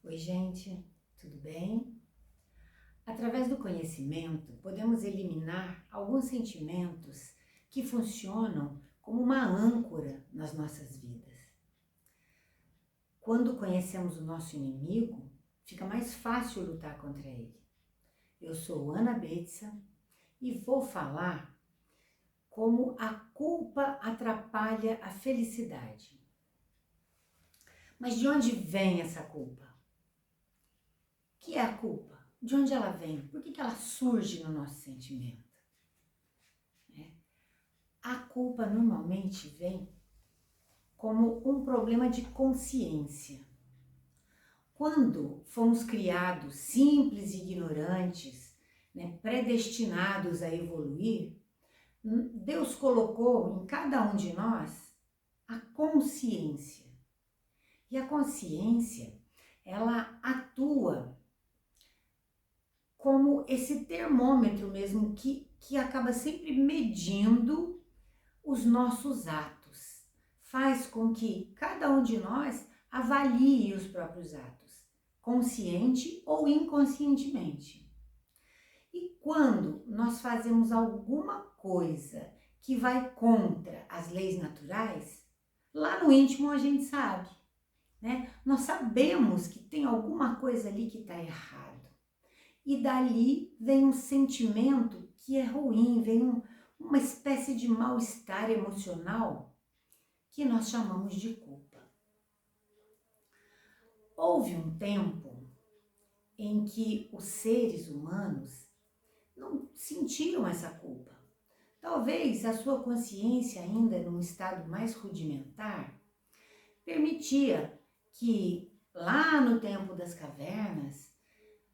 Oi, gente, tudo bem? Através do conhecimento, podemos eliminar alguns sentimentos que funcionam como uma âncora nas nossas vidas. Quando conhecemos o nosso inimigo, fica mais fácil lutar contra ele. Eu sou Ana Betsa e vou falar como a culpa atrapalha a felicidade. Mas de onde vem essa culpa? O que é a culpa? De onde ela vem? Por que ela surge no nosso sentimento? A culpa normalmente vem como um problema de consciência. Quando fomos criados simples e ignorantes, predestinados a evoluir, Deus colocou em cada um de nós a consciência. E a consciência, ela atua como esse termômetro mesmo que acaba sempre medindo os nossos atos. Faz com que cada um de nós avalie os próprios atos, consciente ou inconscientemente. E quando nós fazemos alguma coisa que vai contra as leis naturais, lá no íntimo a gente sabe, Nós sabemos que tem alguma coisa ali que está errado. E dali vem um sentimento que é ruim, vem uma espécie de mal-estar emocional que nós chamamos de culpa. Houve um tempo em que os seres humanos não sentiam essa culpa. Talvez a sua consciência, ainda num estado mais rudimentar, permitia que lá no tempo das cavernas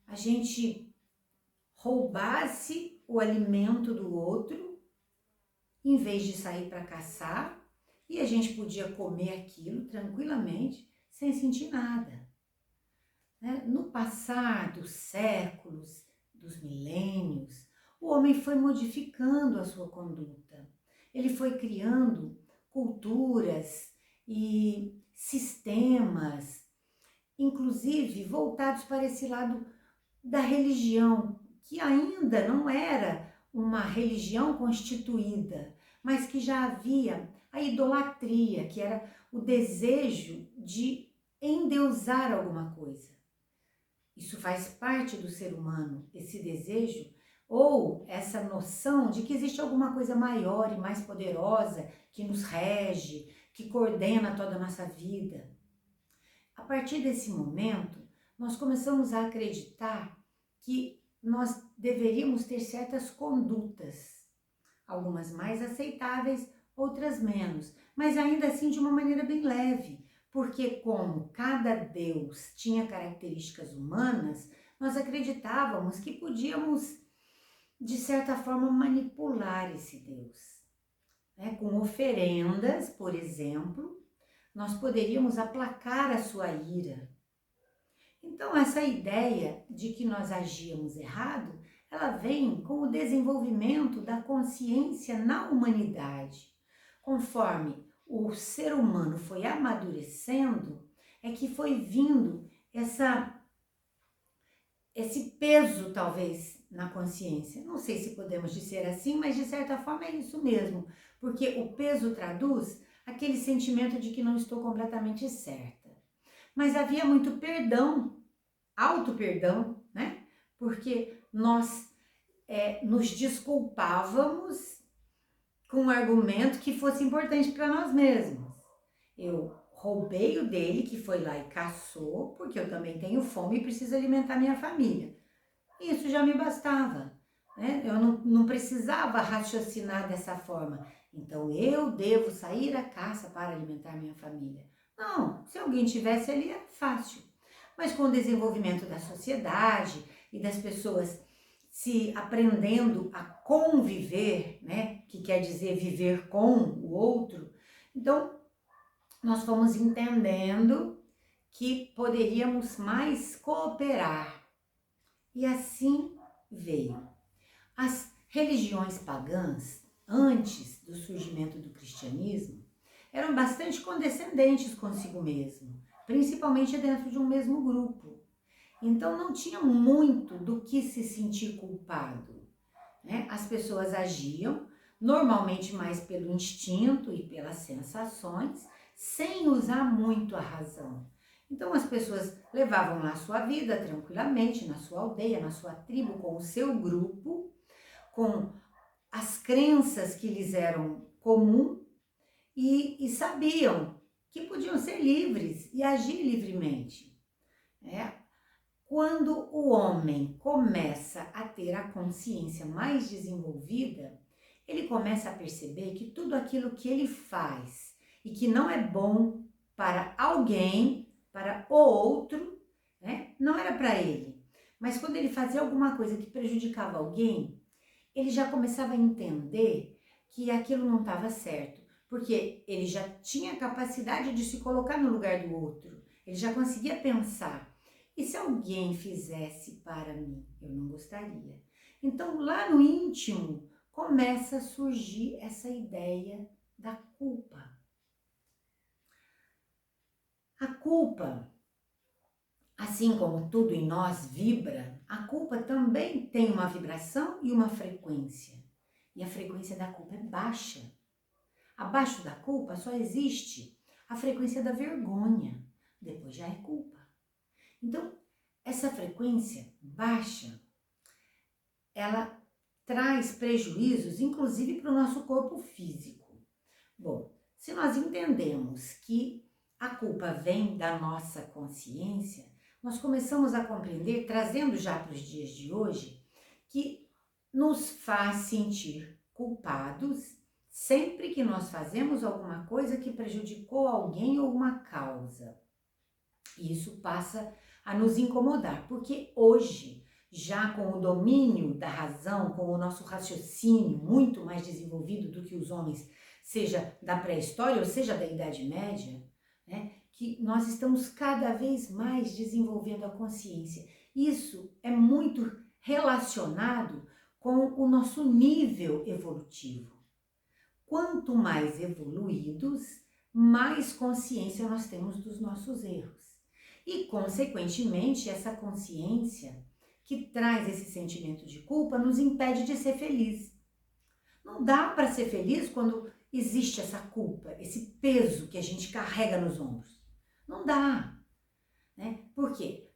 a gente roubasse o alimento do outro em vez de sair para caçar, e a gente podia comer aquilo tranquilamente sem sentir nada. No passar dos séculos, dos milênios, o homem foi modificando a sua conduta. Ele foi criando culturas e sistemas, inclusive voltados para esse lado da religião, que ainda não era uma religião constituída, mas que já havia a idolatria, que era o desejo de endeusar alguma coisa. Isso faz parte do ser humano, esse desejo ou essa noção de que existe alguma coisa maior e mais poderosa que nos rege, que coordena toda a nossa vida. A partir desse momento, nós começamos a acreditar que nós deveríamos ter certas condutas, algumas mais aceitáveis, outras menos, mas ainda assim de uma maneira bem leve, porque como cada Deus tinha características humanas, nós acreditávamos que podíamos, de certa forma, manipular esse Deus. Com oferendas, por exemplo, nós poderíamos aplacar a sua ira. Então, essa ideia de que nós agíamos errado, ela vem com o desenvolvimento da consciência na humanidade. Conforme o ser humano foi amadurecendo, é que foi vindo esse peso, talvez, na consciência. Não sei se podemos dizer assim, mas de certa forma é isso mesmo, porque o peso traduz aquele sentimento de que não estou completamente certa. Mas havia muito perdão, auto-perdão, Porque nós nos desculpávamos com um argumento que fosse importante para nós mesmos. Eu roubei o dele, que foi lá e caçou, porque eu também tenho fome e preciso alimentar minha família. Isso já me bastava, Eu não precisava raciocinar dessa forma. Então eu devo sair à caça para alimentar minha família. Não, se alguém tivesse ali é fácil. Mas com o desenvolvimento da sociedade e das pessoas se aprendendo a conviver, que quer dizer viver com o outro, então nós fomos entendendo que poderíamos mais cooperar. E assim veio. As religiões pagãs, antes do surgimento do cristianismo, eram bastante condescendentes consigo mesmo, principalmente dentro de um mesmo grupo. Então não tinha muito do que se sentir culpado, né? As pessoas agiam normalmente mais pelo instinto e pelas sensações, sem usar muito a razão. Então as pessoas levavam lá a sua vida tranquilamente, na sua aldeia, na sua tribo, com o seu grupo, com as crenças que lhes eram comum e sabiam que podiam ser livres e agir livremente. Quando o homem começa a ter a consciência mais desenvolvida, ele começa a perceber que tudo aquilo que ele faz e que não é bom para alguém, para o outro, né, não era para ele. Mas quando ele fazia alguma coisa que prejudicava alguém, ele já começava a entender que aquilo não estava certo, porque ele já tinha capacidade de se colocar no lugar do outro, ele já conseguia pensar. E se alguém fizesse para mim, eu não gostaria. Então, lá no íntimo, começa a surgir essa ideia da culpa. A culpa, assim como tudo em nós vibra, a culpa também tem uma vibração e uma frequência. E a frequência da culpa é baixa. Abaixo da culpa só existe a frequência da vergonha. Depois já é culpa. Então, essa frequência baixa, ela traz prejuízos, inclusive para o nosso corpo físico. Bom, se nós entendemos que a culpa vem da nossa consciência, nós começamos a compreender, trazendo já para os dias de hoje, que nos faz sentir culpados sempre que nós fazemos alguma coisa que prejudicou alguém ou uma causa. E isso passa a nos incomodar, porque hoje, já com o domínio da razão, com o nosso raciocínio muito mais desenvolvido do que os homens, seja da pré-história ou seja da Idade Média, né, que nós estamos cada vez mais desenvolvendo a consciência. Isso é muito relacionado com o nosso nível evolutivo. Quanto mais evoluídos, mais consciência nós temos dos nossos erros. E, consequentemente, essa consciência que traz esse sentimento de culpa nos impede de ser feliz. Não dá para ser feliz quando existe essa culpa, esse peso que a gente carrega nos ombros. Não dá, né? Por quê?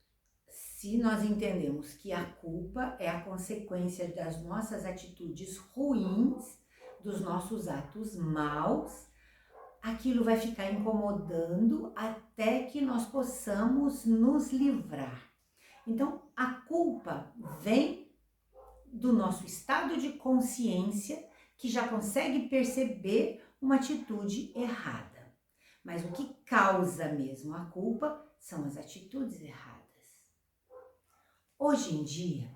Se nós entendemos que a culpa é a consequência das nossas atitudes ruins, dos nossos atos maus, aquilo vai ficar incomodando até que nós possamos nos livrar. Então, a culpa vem do nosso estado de consciência que já consegue perceber uma atitude errada. Mas o que causa mesmo a culpa são as atitudes erradas. Hoje em dia,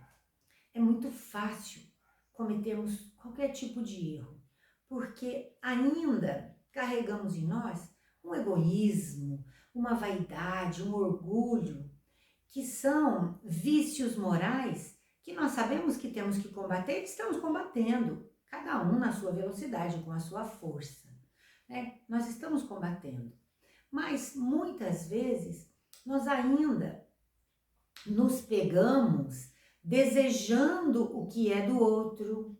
é muito fácil cometermos qualquer tipo de erro, porque ainda carregamos em nós um egoísmo, uma vaidade, um orgulho, que são vícios morais que nós sabemos que temos que combater e estamos combatendo, cada um na sua velocidade, com a sua força, né? Nós estamos combatendo, mas muitas vezes nós ainda nos pegamos desejando o que é do outro,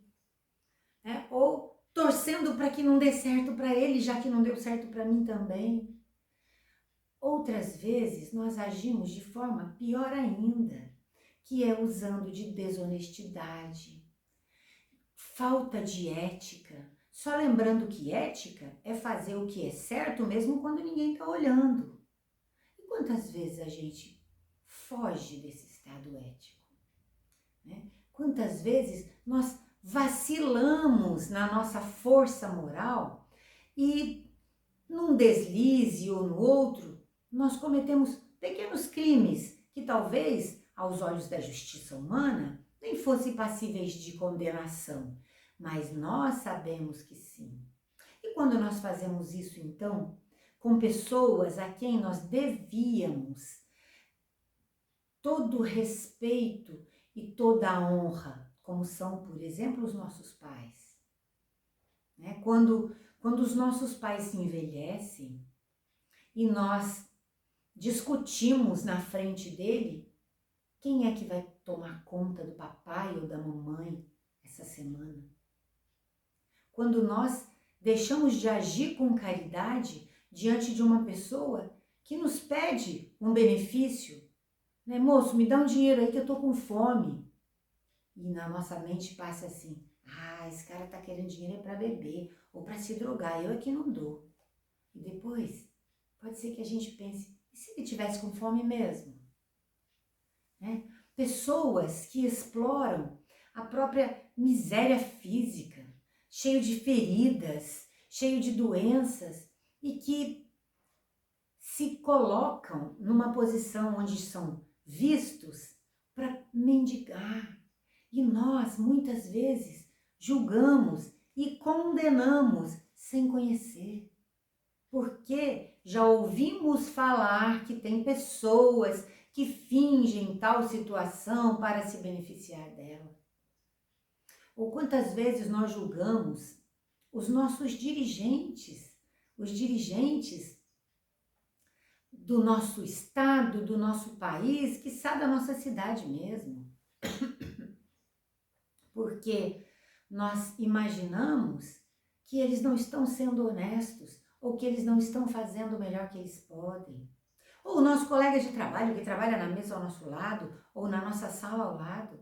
né? Ou torcendo para que não dê certo para ele, já que não deu certo para mim também. Outras vezes nós agimos de forma pior ainda, que é usando de desonestidade, falta de ética. Só lembrando que ética é fazer o que é certo mesmo quando ninguém está olhando. E quantas vezes a gente foge desse estado ético, né? Quantas vezes nós vacilamos na nossa força moral e num deslize ou no outro, nós cometemos pequenos crimes que talvez, aos olhos da justiça humana, nem fossem passíveis de condenação, mas nós sabemos que sim. E quando nós fazemos isso, então, com pessoas a quem nós devíamos todo o respeito e toda a honra, como são, por exemplo, os nossos pais, né? Quando os nossos pais se envelhecem e nós discutimos na frente dele, Quem é que vai tomar conta do papai ou da mamãe essa semana? Quando nós deixamos de agir com caridade diante de uma pessoa que nos pede um benefício, né? Moço, me dá um dinheiro aí que eu tô com fome. E na nossa mente passa assim, esse cara tá querendo dinheiro para beber ou para se drogar, eu é que não dou. E depois, pode ser que a gente pense, e se ele tivesse com fome mesmo? Né? Pessoas que exploram a própria miséria física, cheio de feridas, cheio de doenças e que se colocam numa posição onde são vistos para mendigar. E nós, muitas vezes, julgamos e condenamos sem conhecer. Porque já ouvimos falar que tem pessoas que fingem tal situação para se beneficiar dela. Ou quantas vezes nós julgamos os nossos dirigentes, os dirigentes do nosso estado, do nosso país, quiçá da nossa cidade mesmo. Porque nós imaginamos que eles não estão sendo honestos ou que eles não estão fazendo o melhor que eles podem. Ou o nosso colega de trabalho que trabalha na mesa ao nosso lado ou na nossa sala ao lado,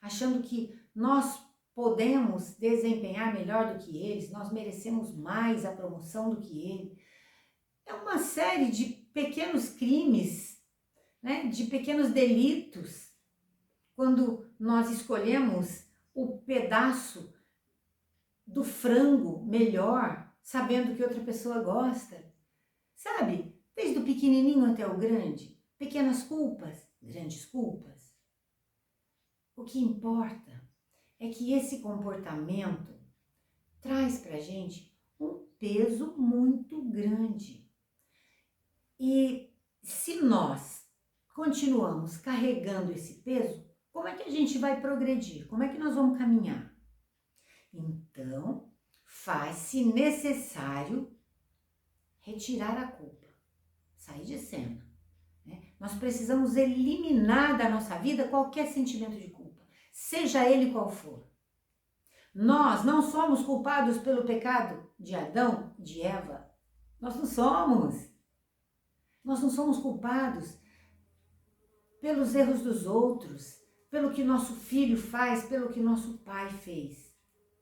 achando que nós podemos desempenhar melhor do que eles, nós merecemos mais a promoção do que ele. É uma série de pequenos crimes, né, de pequenos delitos, quando nós escolhemos o pedaço do frango melhor, sabendo que outra pessoa gosta. Sabe? Desde o pequenininho até o grande. Pequenas culpas, grandes culpas. O que importa é que esse comportamento traz pra gente um peso muito grande. E se nós continuamos carregando esse peso, como é que a gente vai progredir? Como é que nós vamos caminhar? Então, faz-se necessário retirar a culpa, sair de cena. Né? Nós precisamos eliminar da nossa vida qualquer sentimento de culpa, seja ele qual for. Nós não somos culpados pelo pecado de Adão, de Eva. Nós não somos. Nós não somos culpados pelos erros dos outros, pelo que nosso filho faz, pelo que nosso pai fez.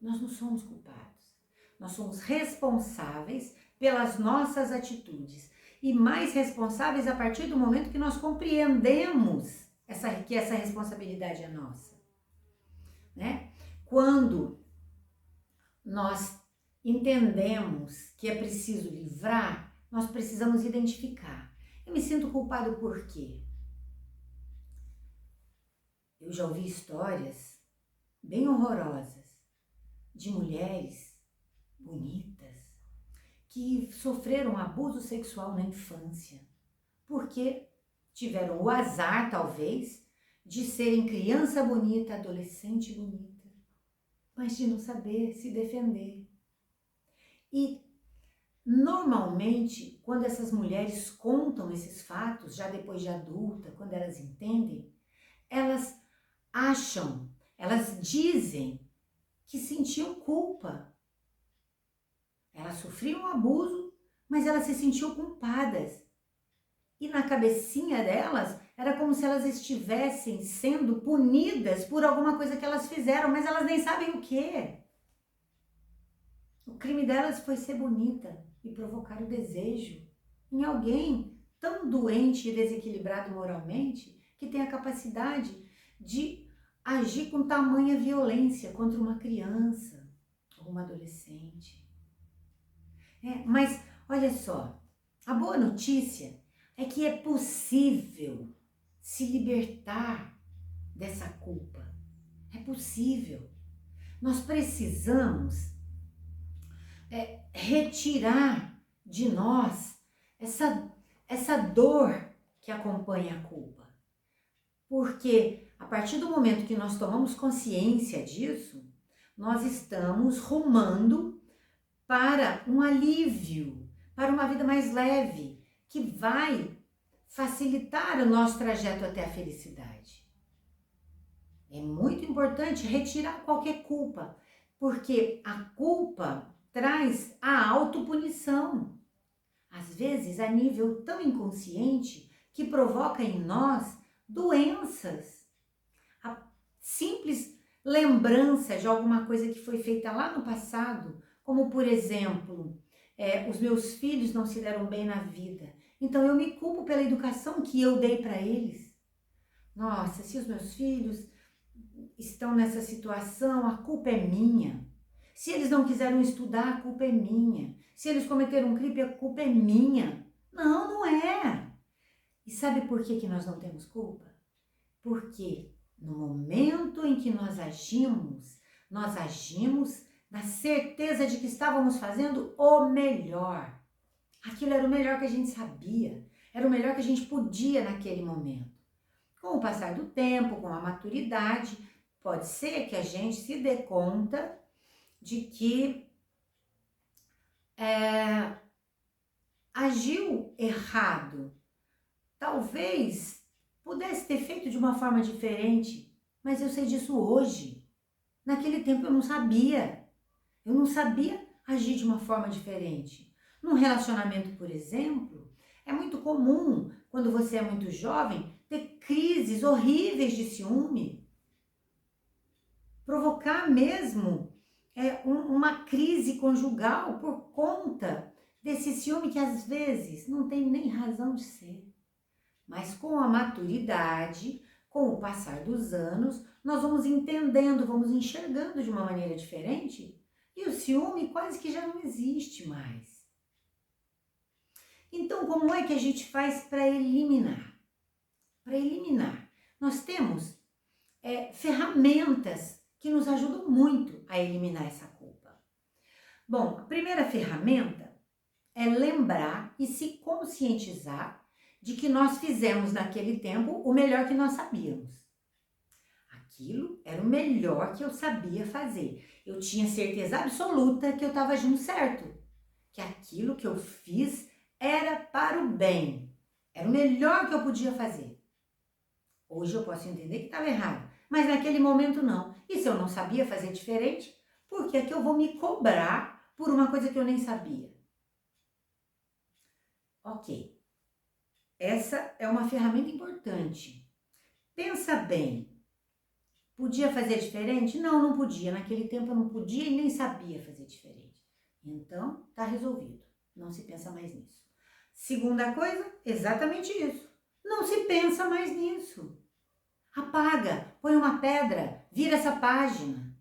Nós não somos culpados. Nós somos responsáveis pelas nossas atitudes e mais responsáveis a partir do momento que nós compreendemos que essa responsabilidade é nossa. Né? Quando nós entendemos que é preciso livrar, nós precisamos identificar. Eu me sinto culpado por quê? Eu já ouvi histórias bem horrorosas de mulheres bonitas que sofreram abuso sexual na infância, porque tiveram o azar, talvez, de serem criança bonita, adolescente bonita, mas de não saber se defender. E, normalmente, quando essas mulheres contam esses fatos, já depois de adulta, quando elas entendem, elas acham, elas dizem que sentiam culpa. Elas sofriam abuso, mas elas se sentiam culpadas. E na cabecinha delas, era como se elas estivessem sendo punidas por alguma coisa que elas fizeram, mas elas nem sabem o que. O crime delas foi ser bonita e provocar o desejo em alguém tão doente e desequilibrado moralmente que tem a capacidade de agir com tamanha violência contra uma criança ou uma adolescente. Mas olha só, a boa notícia é que é possível se libertar dessa culpa. É possível. Nós precisamos retirar de nós essa dor que acompanha a culpa. Porque a partir do momento que nós tomamos consciência disso, nós estamos rumando para um alívio, para uma vida mais leve, que vai facilitar o nosso trajeto até a felicidade. É muito importante retirar qualquer culpa, porque a culpa traz a autopunição, às vezes a nível tão inconsciente que provoca em nós doenças. A simples lembrança de alguma coisa que foi feita lá no passado, como por exemplo, os meus filhos não se deram bem na vida, então eu me culpo pela educação que eu dei para eles. Nossa, se os meus filhos estão nessa situação, a culpa é minha. Se eles não quiseram estudar, a culpa é minha. Se eles cometeram um crime, a culpa é minha. Não, não é. E sabe por que nós não temos culpa? Porque no momento em que nós agimos na certeza de que estávamos fazendo o melhor. Aquilo era o melhor que a gente sabia, era o melhor que a gente podia naquele momento. Com o passar do tempo, com a maturidade, pode ser que a gente se dê conta de que agiu errado. Talvez pudesse ter feito de uma forma diferente, mas eu sei disso hoje. Naquele tempo eu não sabia. Eu não sabia agir de uma forma diferente. Num relacionamento, por exemplo, é muito comum, quando você é muito jovem, ter crises horríveis de ciúme. Provocar mesmo uma crise conjugal por conta desse ciúme que às vezes não tem nem razão de ser. Mas com a maturidade, com o passar dos anos, nós vamos entendendo, vamos enxergando de uma maneira diferente e o ciúme quase que já não existe mais. Então, como é que a gente faz para eliminar? Para eliminar, nós temos ferramentas que nos ajudam muito a eliminar essa culpa. Bom, a primeira ferramenta é lembrar e se conscientizar de que nós fizemos naquele tempo o melhor que nós sabíamos. Aquilo era o melhor que eu sabia fazer. Eu tinha certeza absoluta que eu estava agindo certo, que aquilo que eu fiz era para o bem, era o melhor que eu podia fazer. Hoje eu posso entender que estava errado, mas naquele momento não. E se eu não sabia fazer diferente, por que é que eu vou me cobrar por uma coisa que eu nem sabia? Ok. Essa é uma ferramenta importante. Pensa bem. Podia fazer diferente? Não, não podia. Naquele tempo eu não podia e nem sabia fazer diferente. Então, tá resolvido. Não se pensa mais nisso. Segunda coisa, exatamente isso. Não se pensa mais nisso. Apaga, põe uma pedra, vira essa página.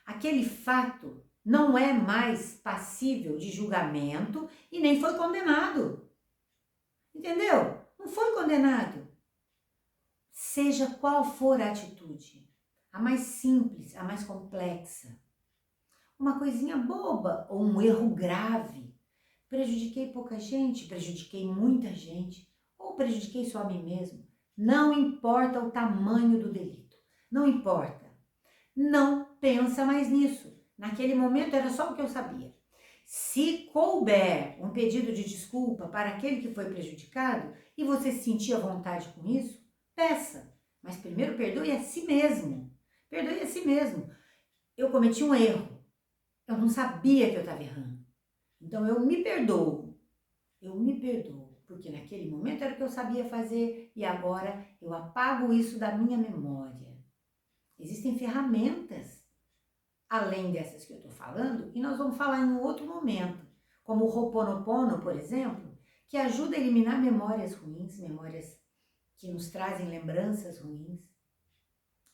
Aquele fato não é mais passível de julgamento e nem foi condenado. Entendeu? Não foi condenado. Seja qual for a atitude, a mais simples, a mais complexa, uma coisinha boba ou um erro grave, prejudiquei pouca gente, prejudiquei muita gente, ou prejudiquei só a mim mesmo, não importa o tamanho do delito, não importa. Não pensa mais nisso. Naquele momento era só o que eu sabia. Se couber um pedido de desculpa para aquele que foi prejudicado e você se sentir à vontade com isso, peça. Mas primeiro perdoe a si mesmo. Perdoe a si mesmo. Eu cometi um erro. Eu não sabia que eu estava errando. Então eu me perdoo. Eu me perdoo. Porque naquele momento era o que eu sabia fazer e agora eu apago isso da minha memória. Existem ferramentas além dessas que eu estou falando, e nós vamos falar em um outro momento, como o Ho'oponopono, por exemplo, que ajuda a eliminar memórias ruins, memórias que nos trazem lembranças ruins,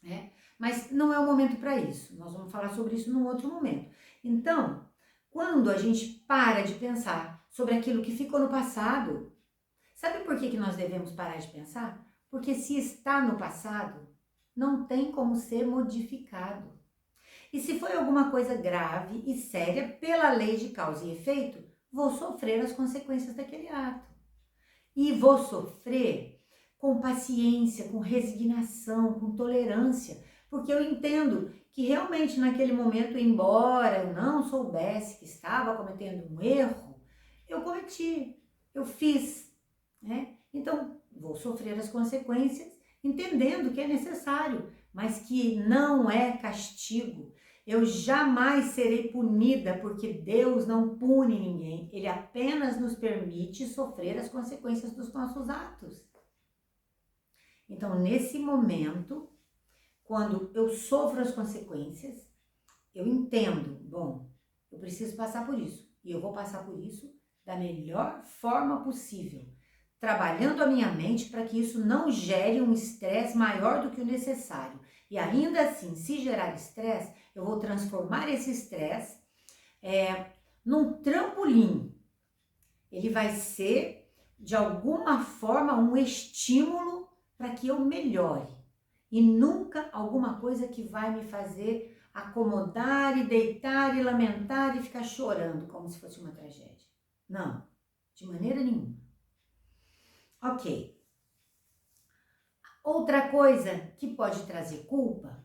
né? Mas não é o momento para isso, nós vamos falar sobre isso num outro momento. Então, quando a gente para de pensar sobre aquilo que ficou no passado, sabe por que nós devemos parar de pensar? Porque se está no passado, não tem como ser modificado. E se foi alguma coisa grave e séria, pela lei de causa e efeito, vou sofrer as consequências daquele ato. E vou sofrer com paciência, com resignação, com tolerância, porque eu entendo que realmente naquele momento, embora eu não soubesse que estava cometendo um erro, eu cometi, eu fiz, né? Então, vou sofrer as consequências entendendo que é necessário, mas que não é castigo. Eu jamais serei punida, porque Deus não pune ninguém. Ele apenas nos permite sofrer as consequências dos nossos atos. Então, nesse momento, quando eu sofro as consequências, eu entendo, bom, eu preciso passar por isso. E eu vou passar por isso da melhor forma possível, trabalhando a minha mente para que isso não gere um estresse maior do que o necessário. E ainda assim, se gerar estresse, eu vou transformar esse estresse num trampolim. Ele vai ser, de alguma forma, um estímulo para que eu melhore. E nunca alguma coisa que vai me fazer acomodar e deitar e lamentar e ficar chorando como se fosse uma tragédia. Não, de maneira nenhuma. Ok. Outra coisa que pode trazer culpa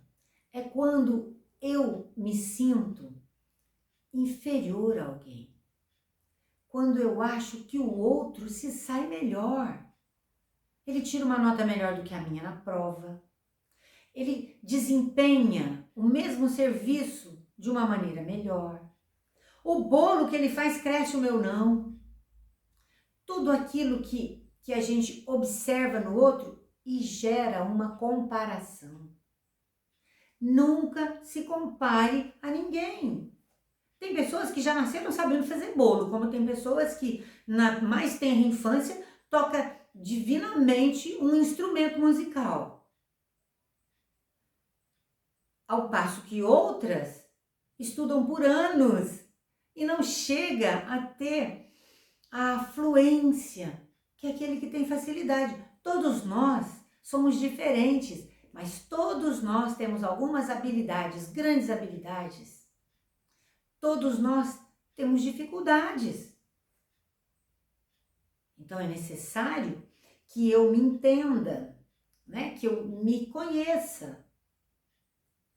é quando eu me sinto inferior a alguém. Quando eu acho que o outro se sai melhor. Ele tira uma nota melhor do que a minha na prova. Ele desempenha o mesmo serviço de uma maneira melhor. O bolo que ele faz cresce, o meu não. Tudo aquilo que a gente observa no outro e gera uma comparação. Nunca se compare a ninguém. Tem pessoas que já nasceram sabendo fazer bolo, como tem pessoas que na mais tenra infância toca divinamente um instrumento musical. Ao passo que outras estudam por anos e não chega a ter a fluência, que é aquele que tem facilidade. Todos nós somos diferentes, mas todos nós temos algumas habilidades, grandes habilidades. Todos nós temos dificuldades. Então é necessário que eu me entenda, né? Que eu me conheça.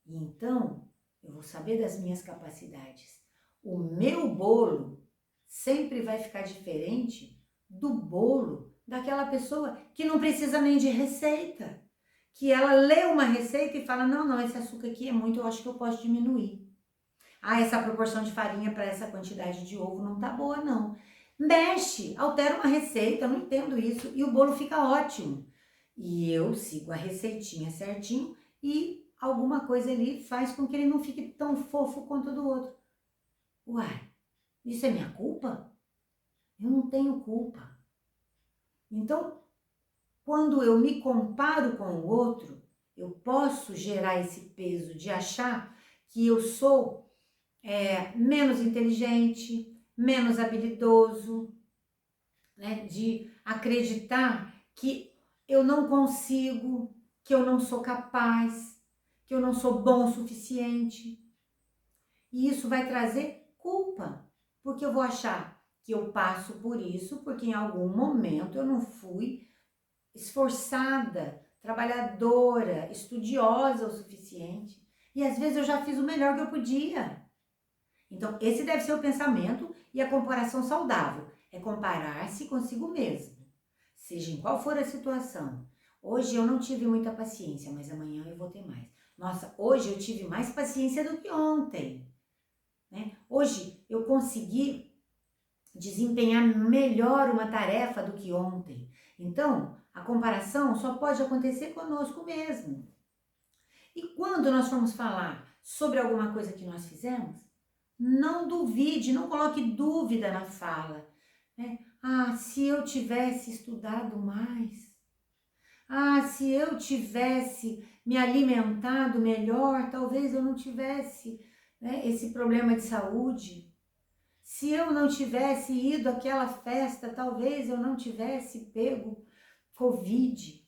E então eu vou saber das minhas capacidades. O meu bolo sempre vai ficar diferente do bolo daquela pessoa que não precisa nem de receita. Que ela lê uma receita e fala, não, esse açúcar aqui é muito, eu acho que eu posso diminuir. Ah, essa proporção de farinha para essa quantidade de ovo não tá boa, não. Mexe, altera uma receita, eu não entendo isso, e o bolo fica ótimo. E eu sigo a receitinha certinho e alguma coisa ali faz com que ele não fique tão fofo quanto o do outro. Uai, isso é minha culpa? Eu não tenho culpa. Então, quando eu me comparo com o outro, eu posso gerar esse peso de achar que eu sou menos inteligente, menos habilidoso, né? De acreditar que eu não consigo, que eu não sou capaz, que eu não sou bom o suficiente. E isso vai trazer culpa, porque eu vou achar que eu passo por isso, porque em algum momento eu não fui esforçada, trabalhadora, estudiosa o suficiente. E às vezes eu já fiz o melhor que eu podia. Então, esse deve ser o pensamento e a comparação saudável. É comparar-se consigo mesmo, seja em qual for a situação. Hoje eu não tive muita paciência, mas amanhã eu vou ter mais. Nossa, hoje eu tive mais paciência do que ontem. Né? Hoje eu consegui desempenhar melhor uma tarefa do que ontem. Então, a comparação só pode acontecer conosco mesmo. E quando nós formos falar sobre alguma coisa que nós fizemos, não duvide, não coloque dúvida na fala. Né? Ah, se eu tivesse estudado mais. Ah, se eu tivesse me alimentado melhor, talvez eu não tivesse, né, esse problema de saúde. Se eu não tivesse ido àquela festa, talvez eu não tivesse pego Covid.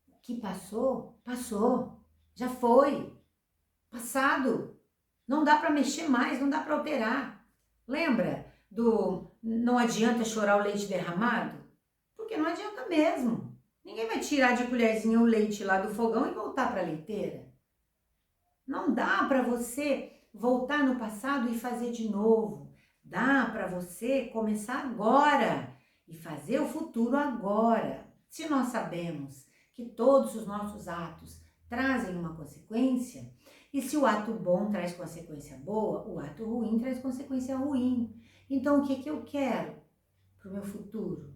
O que passou, passou. Já foi. Passado. Não dá para mexer mais, não dá para alterar. Lembra do não adianta chorar o leite derramado? Porque não adianta mesmo. Ninguém vai tirar de colherzinha o leite lá do fogão e voltar para a leiteira. Não dá para você voltar no passado e fazer de novo. Dá para você começar agora e fazer o futuro agora. Se nós sabemos que todos os nossos atos trazem uma consequência, e se o ato bom traz consequência boa, o ato ruim traz consequência ruim. Então, o que eu quero para o meu futuro?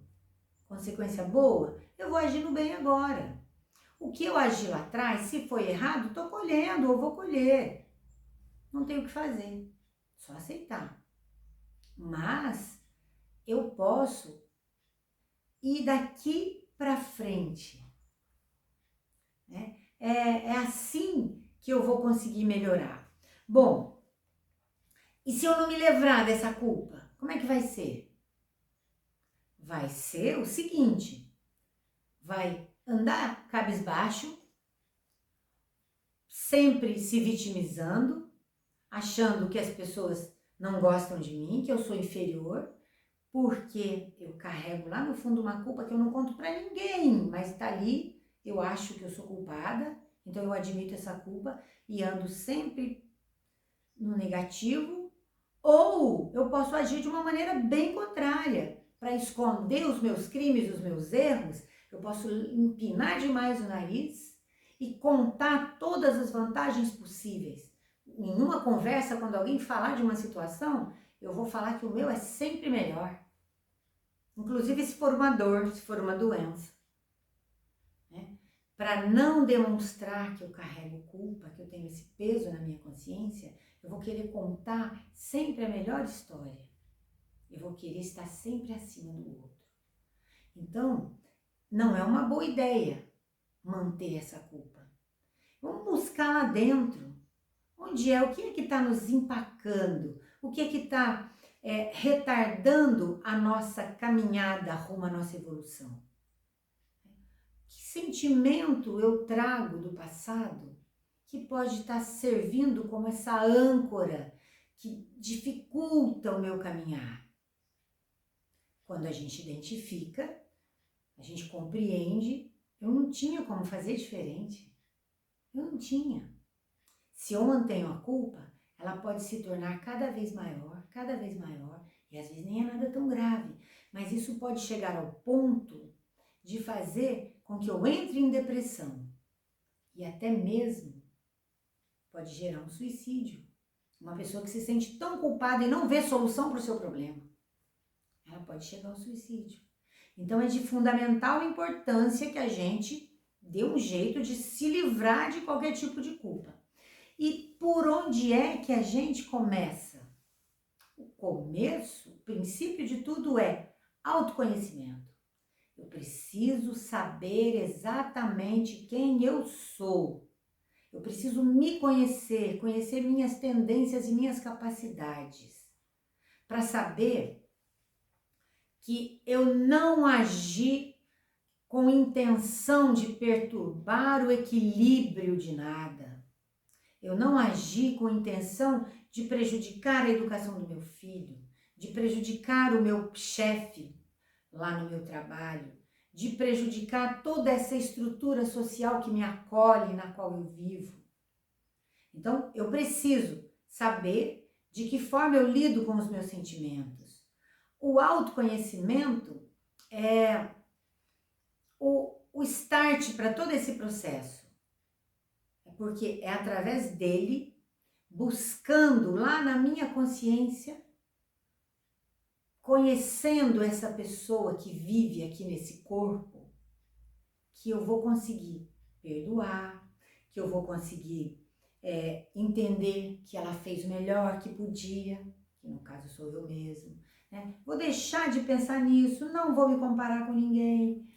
Consequência boa? Eu vou agir no bem agora. O que eu agi lá atrás, se foi errado, estou colhendo ou vou colher. Não tenho o que fazer, só aceitar. Mas eu posso ir daqui para frente. Né? É assim que eu vou conseguir melhorar. Bom, e se eu não me livrar dessa culpa, como é que vai ser? Vai ser o seguinte, vai andar cabisbaixo, sempre se vitimizando, achando que as pessoas não gostam de mim, que eu sou inferior, porque eu carrego lá no fundo uma culpa que eu não conto para ninguém, mas tá ali, eu acho que eu sou culpada, então eu admito essa culpa e ando sempre no negativo, ou eu posso agir de uma maneira bem contrária, para esconder os meus crimes, os meus erros, eu posso empinar demais o nariz e contar todas as vantagens possíveis. Em uma conversa, quando alguém falar de uma situação, eu vou falar que o meu é sempre melhor. Inclusive se for uma dor, se for uma doença. Né? Para não demonstrar que eu carrego culpa, que eu tenho esse peso na minha consciência, eu vou querer contar sempre a melhor história. Eu vou querer estar sempre acima do outro. Então, não é uma boa ideia manter essa culpa. Vamos buscar lá dentro. Onde é? O que é que está nos empacando? O que é que está retardando a nossa caminhada rumo à nossa evolução? Que sentimento eu trago do passado que pode estar servindo como essa âncora que dificulta o meu caminhar? Quando a gente identifica, a gente compreende, eu não tinha como fazer diferente. Eu não tinha. Se eu mantenho a culpa, ela pode se tornar cada vez maior, e às vezes nem é nada tão grave, mas isso pode chegar ao ponto de fazer com que eu entre em depressão e até mesmo pode gerar um suicídio. Uma pessoa que se sente tão culpada e não vê solução para o seu problema, ela pode chegar ao suicídio. Então é de fundamental importância que a gente dê um jeito de se livrar de qualquer tipo de culpa. E por onde é que a gente começa? O começo, o princípio de tudo é autoconhecimento. Eu preciso saber exatamente quem eu sou. Eu preciso me conhecer, conhecer minhas tendências e minhas capacidades, para saber que eu não agi com intenção de perturbar o equilíbrio de nada. Eu não agi com intenção de prejudicar a educação do meu filho, de prejudicar o meu chefe lá no meu trabalho, de prejudicar toda essa estrutura social que me acolhe, na qual eu vivo. Então, eu preciso saber de que forma eu lido com os meus sentimentos. O autoconhecimento é o start para todo esse processo. Porque é através dele, buscando lá na minha consciência, conhecendo essa pessoa que vive aqui nesse corpo, que eu vou conseguir perdoar, que eu vou conseguir entender que ela fez o melhor que podia, que no caso sou eu mesmo. Né? Vou deixar de pensar nisso, não vou me comparar com ninguém,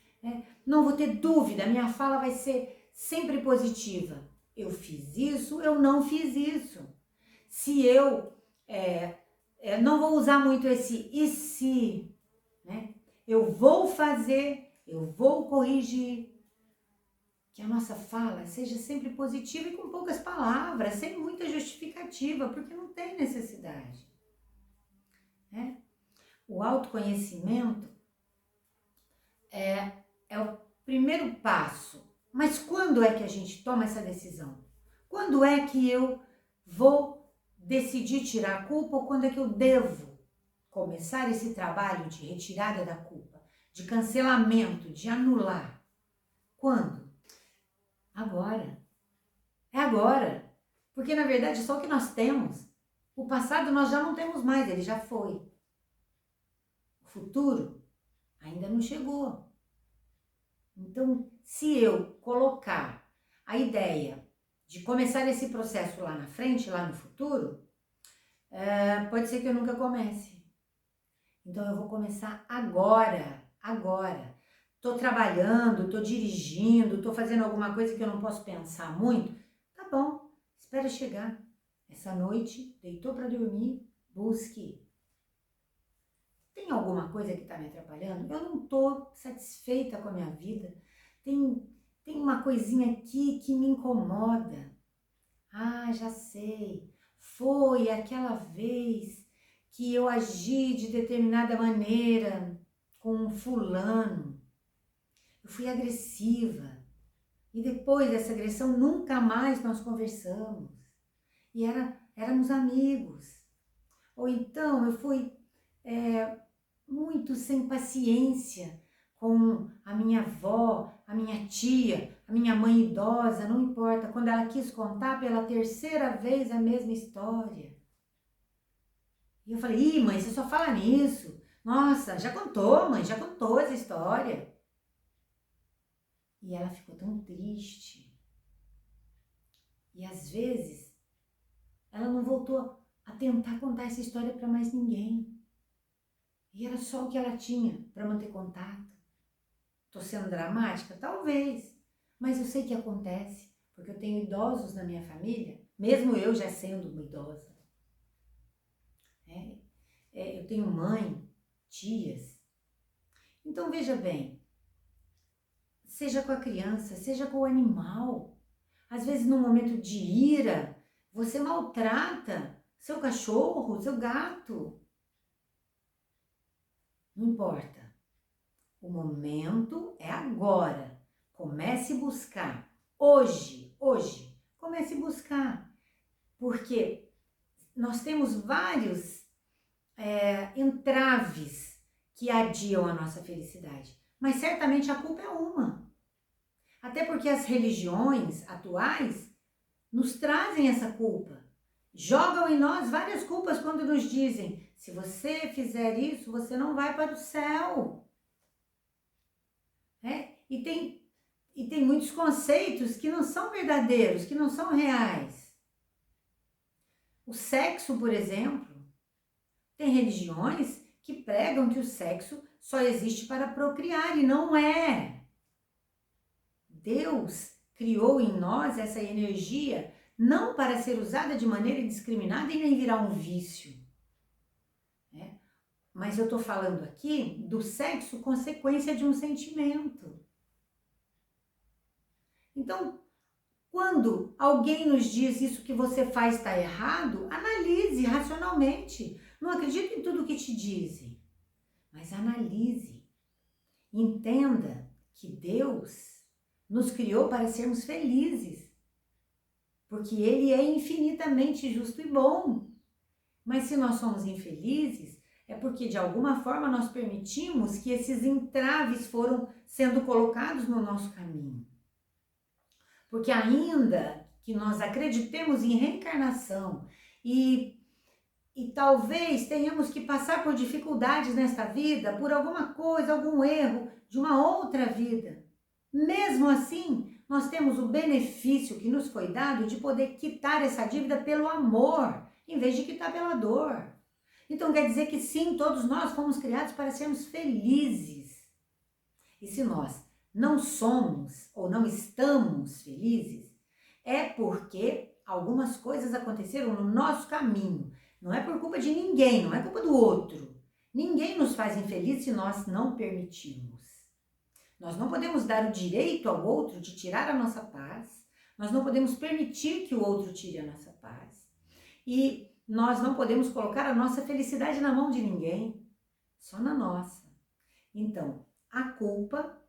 não vou ter dúvida, minha fala vai ser sempre positiva. Eu fiz isso, eu não fiz isso. Se eu não vou usar muito esse e se, né? Eu vou fazer, eu vou corrigir. Que a nossa fala seja sempre positiva e com poucas palavras, sem muita justificativa, porque não tem necessidade. Né? O autoconhecimento é o primeiro passo. Mas quando é que a gente toma essa decisão? Quando é que eu vou decidir tirar a culpa ou quando é que eu devo começar esse trabalho de retirada da culpa, de cancelamento, de anular? Quando? agora. É agora. Porque, na verdade, só o que nós temos. O passado nós já não temos mais, ele já foi. O futuro ainda não chegou. Então, se eu colocar a ideia de começar esse processo lá na frente, lá no futuro, pode ser que eu nunca comece. Então, eu vou começar agora, agora. Estou trabalhando, estou dirigindo, estou fazendo alguma coisa que eu não posso pensar muito. Tá bom, espera chegar. Essa noite, deitou para dormir, busque. Tem alguma coisa que está me atrapalhando? Eu não estou satisfeita com a minha vida. Tem uma coisinha aqui que me incomoda. Ah, já sei. Foi aquela vez que eu agi de determinada maneira com um fulano. Eu fui agressiva. E depois dessa agressão, nunca mais nós conversamos. E éramos amigos. Ou então, eu fui muito sem paciência com a minha avó, a minha tia, a minha mãe idosa, não importa, quando ela quis contar pela terceira vez a mesma história. E eu falei, ih, mãe, você só fala nisso. Nossa, já contou, mãe, já contou essa história. E ela ficou tão triste. E às vezes, ela não voltou a tentar contar essa história para mais ninguém. E era só o que ela tinha para manter contato. Estou sendo dramática? Talvez. Mas eu sei que acontece, porque eu tenho idosos na minha família, mesmo eu já sendo uma idosa. Eu tenho mãe, tias. Então veja bem, seja com a criança, seja com o animal. Às vezes num momento de ira, você maltrata seu cachorro, seu gato. Não importa. O momento é agora. Comece a buscar. Hoje. Comece a buscar. Porque nós temos vários entraves que adiam a nossa felicidade. Mas certamente a culpa é uma. Até porque as religiões atuais nos trazem essa culpa. Jogam em nós várias culpas quando nos dizem: se você fizer isso, você não vai para o céu. E tem muitos conceitos que não são verdadeiros, que não são reais. O sexo, por exemplo, tem religiões que pregam que o sexo só existe para procriar, e não é. Deus criou em nós essa energia não para ser usada de maneira indiscriminada e nem virar um vício. Mas eu estou falando aqui do sexo consequência de um sentimento. Então, quando alguém nos diz isso que você faz está errado, analise racionalmente. Não acredite em tudo que te dizem, mas analise. Entenda que Deus nos criou para sermos felizes, porque Ele é infinitamente justo e bom. Mas se nós somos infelizes, é porque de alguma forma nós permitimos que esses entraves foram sendo colocados no nosso caminho. Porque ainda que nós acreditemos em reencarnação e talvez tenhamos que passar por dificuldades nesta vida, por alguma coisa, algum erro de uma outra vida, mesmo assim, nós temos o benefício que nos foi dado de poder quitar essa dívida pelo amor, em vez de quitar pela dor. Então quer dizer que sim, todos nós fomos criados para sermos felizes. E se nós não somos ou não estamos felizes, é porque algumas coisas aconteceram no nosso caminho. Não é por culpa de ninguém, não é culpa do outro. Ninguém nos faz infelizes se nós não permitirmos. Nós não podemos dar o direito ao outro de tirar a nossa paz. Nós não podemos permitir que o outro tire a nossa paz. E nós não podemos colocar a nossa felicidade na mão de ninguém, só na nossa. Então, a culpa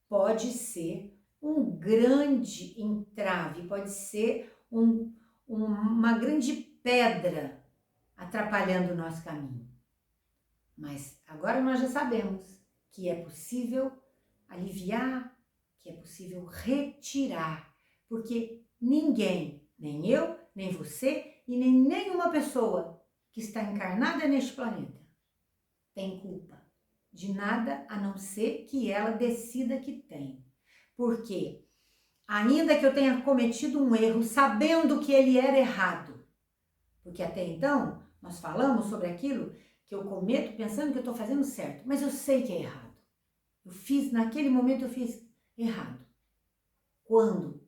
pode ser um grande entrave, pode ser uma grande pedra atrapalhando o nosso caminho. Mas agora nós já sabemos que é possível aliviar, que é possível retirar, porque ninguém, nem eu, nem você e nem nenhuma pessoa que está encarnada neste planeta tem culpa de nada a não ser que ela decida que tem. Porque ainda que eu tenha cometido um erro sabendo que ele era errado, porque até então nós falamos sobre aquilo que eu cometo pensando que eu estou fazendo certo, mas eu sei que é errado. Naquele momento eu fiz errado. Quando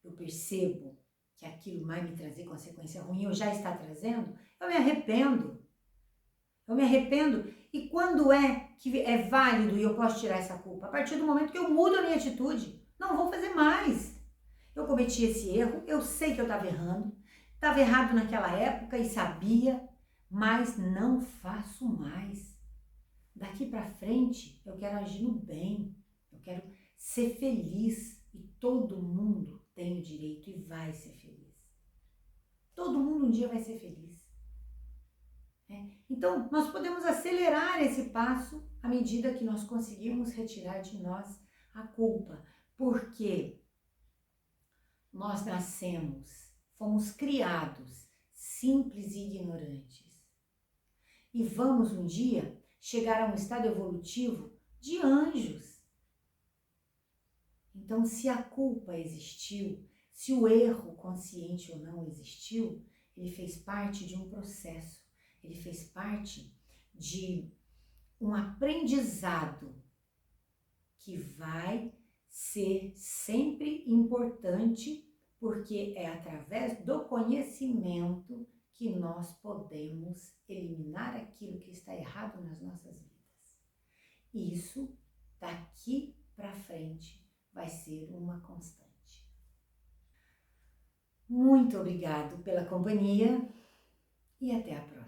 eu percebo que aquilo vai me trazer consequência ruim, ou já está trazendo, eu me arrependo. Eu me arrependo. E quando é que é válido e eu posso tirar essa culpa? A partir do momento que eu mudo a minha atitude. Não vou fazer mais. Eu cometi esse erro, eu sei que eu estava errando. Estava errado naquela época e sabia, mas não faço mais. Daqui para frente, eu quero agir no bem. Eu quero ser feliz. E todo mundo tem o direito e vai ser feliz. Todo mundo um dia vai ser feliz. Então, nós podemos acelerar esse passo à medida que nós conseguirmos retirar de nós a culpa, porque nós nascemos, fomos criados simples e ignorantes. E vamos um dia chegar a um estado evolutivo de anjos. Então, se a culpa existiu, se o erro consciente ou não existiu, ele fez parte de um processo. Ele fez parte de um aprendizado que vai ser sempre importante, porque é através do conhecimento que nós podemos eliminar aquilo que está errado nas nossas vidas. Isso, daqui para frente, vai ser uma constante. Muito obrigado pela companhia e até a próxima.